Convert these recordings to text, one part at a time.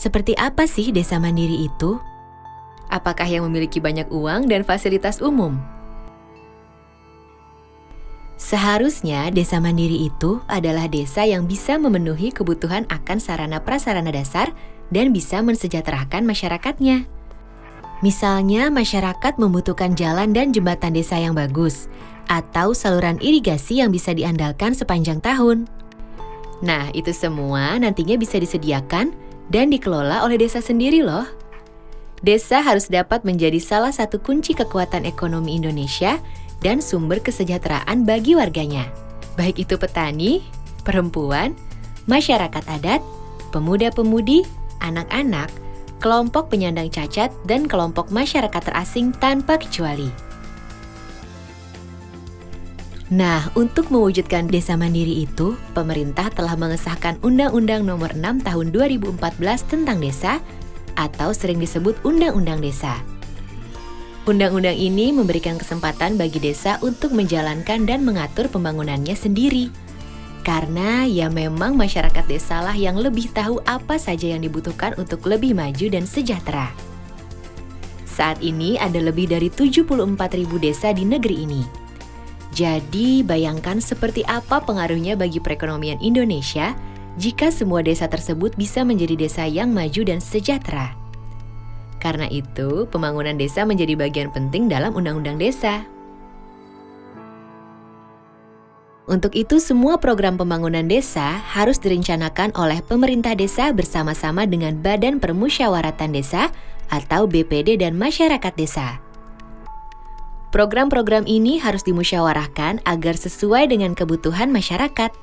Seperti apa sih desa mandiri itu? Apakah yang memiliki banyak uang dan fasilitas umum? Seharusnya desa mandiri itu adalah desa yang bisa memenuhi kebutuhan akan sarana prasarana dasar dan bisa mensejahterakan masyarakatnya. Misalnya masyarakat membutuhkan jalan dan jembatan desa yang bagus, atau saluran irigasi yang bisa diandalkan sepanjang tahun. Nah, itu semua nantinya bisa disediakan dan dikelola oleh desa sendiri loh. Desa harus dapat menjadi salah satu kunci kekuatan ekonomi Indonesia dan sumber kesejahteraan bagi warganya. Baik itu petani, perempuan, masyarakat adat, pemuda-pemudi, anak-anak, kelompok penyandang cacat, dan kelompok masyarakat terasing tanpa kecuali. Nah, untuk mewujudkan desa mandiri itu, pemerintah telah mengesahkan Undang-Undang Nomor 6 Tahun 2014 tentang Desa, atau sering disebut Undang-Undang Desa. Undang-undang ini memberikan kesempatan bagi desa untuk menjalankan dan mengatur pembangunannya sendiri. Karena ya memang masyarakat desalah yang lebih tahu apa saja yang dibutuhkan untuk lebih maju dan sejahtera. Saat ini ada lebih dari 74.000 desa di negeri ini. Jadi bayangkan seperti apa pengaruhnya bagi perekonomian Indonesia jika semua desa tersebut bisa menjadi desa yang maju dan sejahtera. Karena itu, pembangunan desa menjadi bagian penting dalam Undang-Undang Desa. Untuk itu, semua program pembangunan desa harus direncanakan oleh pemerintah desa bersama-sama dengan Badan Permusyawaratan Desa atau BPD dan masyarakat desa. Program-program ini harus dimusyawarahkan agar sesuai dengan kebutuhan masyarakat.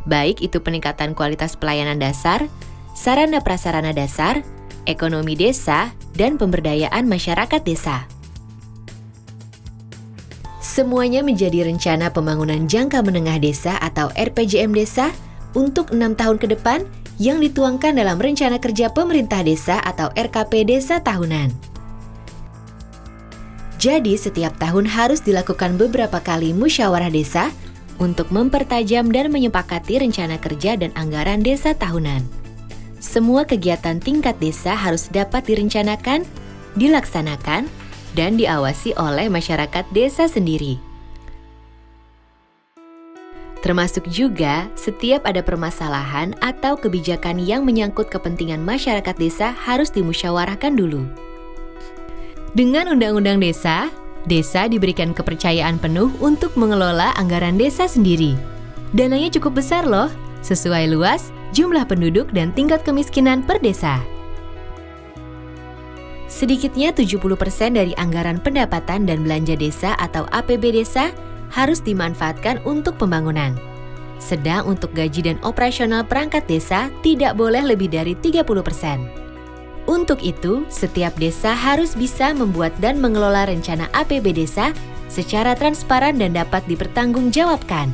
Baik itu peningkatan kualitas pelayanan dasar, sarana prasarana dasar, ekonomi desa, dan pemberdayaan masyarakat desa. Semuanya menjadi rencana pembangunan jangka menengah desa atau RPJM desa untuk 6 tahun ke depan yang dituangkan dalam Rencana Kerja Pemerintah Desa atau RKP Desa Tahunan. Jadi setiap tahun harus dilakukan beberapa kali musyawarah desa untuk mempertajam dan menyepakati rencana kerja dan anggaran desa tahunan. Semua kegiatan tingkat desa harus dapat direncanakan, dilaksanakan, dan diawasi oleh masyarakat desa sendiri. Termasuk juga setiap ada permasalahan atau kebijakan yang menyangkut kepentingan masyarakat desa harus dimusyawarahkan dulu. Dengan Undang-Undang Desa, desa diberikan kepercayaan penuh untuk mengelola anggaran desa sendiri. Dananya cukup besar loh, sesuai luas, jumlah penduduk, dan tingkat kemiskinan per desa. Sedikitnya 70% dari anggaran pendapatan dan belanja desa atau APB desa harus dimanfaatkan untuk pembangunan. Sedang untuk gaji dan operasional perangkat desa tidak boleh lebih dari 30%. Untuk itu, setiap desa harus bisa membuat dan mengelola rencana APB desa secara transparan dan dapat dipertanggungjawabkan.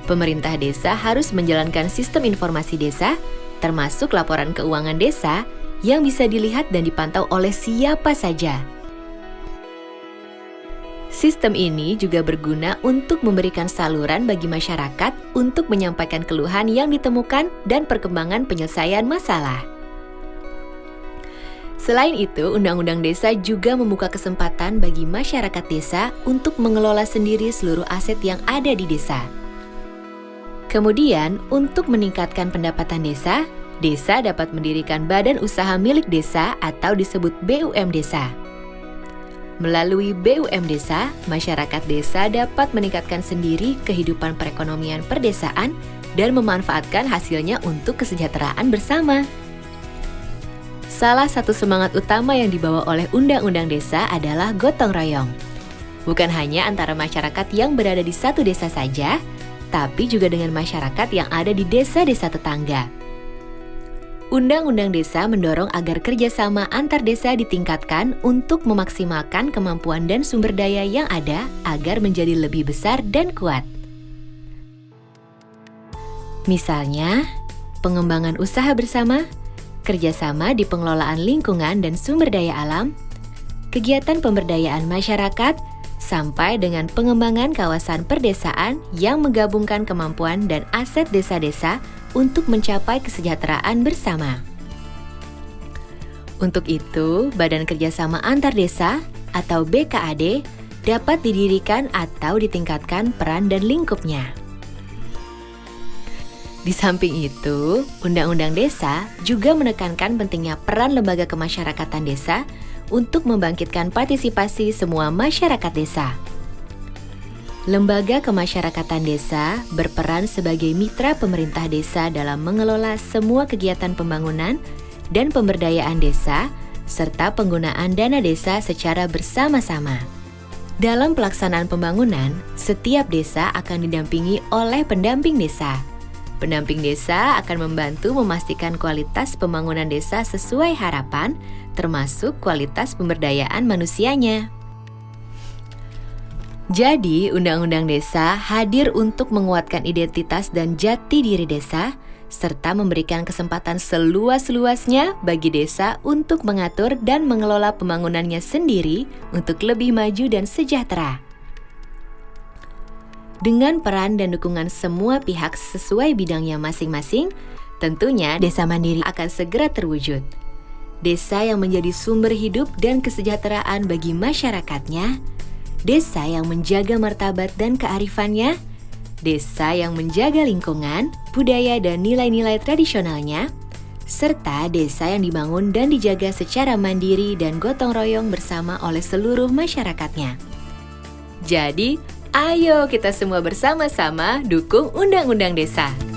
Pemerintah desa harus menjalankan sistem informasi desa, termasuk laporan keuangan desa, yang bisa dilihat dan dipantau oleh siapa saja. Sistem ini juga berguna untuk memberikan saluran bagi masyarakat untuk menyampaikan keluhan yang ditemukan dan perkembangan penyelesaian masalah. Selain itu, Undang-Undang Desa juga membuka kesempatan bagi masyarakat desa untuk mengelola sendiri seluruh aset yang ada di desa. Kemudian, untuk meningkatkan pendapatan desa, desa dapat mendirikan badan usaha milik desa atau disebut BUM desa. Melalui BUM desa, masyarakat desa dapat meningkatkan sendiri kehidupan perekonomian perdesaan dan memanfaatkan hasilnya untuk kesejahteraan bersama. Salah satu semangat utama yang dibawa oleh Undang-Undang Desa adalah gotong royong. Bukan hanya antara masyarakat yang berada di satu desa saja, tapi juga dengan masyarakat yang ada di desa-desa tetangga. Undang-Undang Desa mendorong agar kerjasama antar desa ditingkatkan untuk memaksimalkan kemampuan dan sumber daya yang ada agar menjadi lebih besar dan kuat. Misalnya, pengembangan usaha bersama, kerjasama di pengelolaan lingkungan dan sumber daya alam, kegiatan pemberdayaan masyarakat, sampai dengan pengembangan kawasan perdesaan yang menggabungkan kemampuan dan aset desa-desa untuk mencapai kesejahteraan bersama. Untuk itu, Badan Kerjasama Antar Desa atau BKAD dapat didirikan atau ditingkatkan peran dan lingkupnya. Di samping itu, Undang-Undang Desa juga menekankan pentingnya peran lembaga kemasyarakatan desa untuk membangkitkan partisipasi semua masyarakat desa. Lembaga kemasyarakatan desa berperan sebagai mitra pemerintah desa dalam mengelola semua kegiatan pembangunan dan pemberdayaan desa, serta penggunaan dana desa secara bersama-sama. Dalam pelaksanaan pembangunan, setiap desa akan didampingi oleh pendamping desa. Pendamping desa akan membantu memastikan kualitas pembangunan desa sesuai harapan, termasuk kualitas pemberdayaan manusianya. Jadi, Undang-Undang Desa hadir untuk menguatkan identitas dan jati diri desa, serta memberikan kesempatan seluas-luasnya bagi desa untuk mengatur dan mengelola pembangunannya sendiri untuk lebih maju dan sejahtera. Dengan peran dan dukungan semua pihak sesuai bidangnya masing-masing, tentunya desa mandiri akan segera terwujud. Desa yang menjadi sumber hidup dan kesejahteraan bagi masyarakatnya, desa yang menjaga martabat dan kearifannya, desa yang menjaga lingkungan, budaya dan nilai-nilai tradisionalnya, serta desa yang dibangun dan dijaga secara mandiri dan gotong royong bersama oleh seluruh masyarakatnya. Jadi, ayo kita semua bersama-sama dukung Undang-Undang Desa.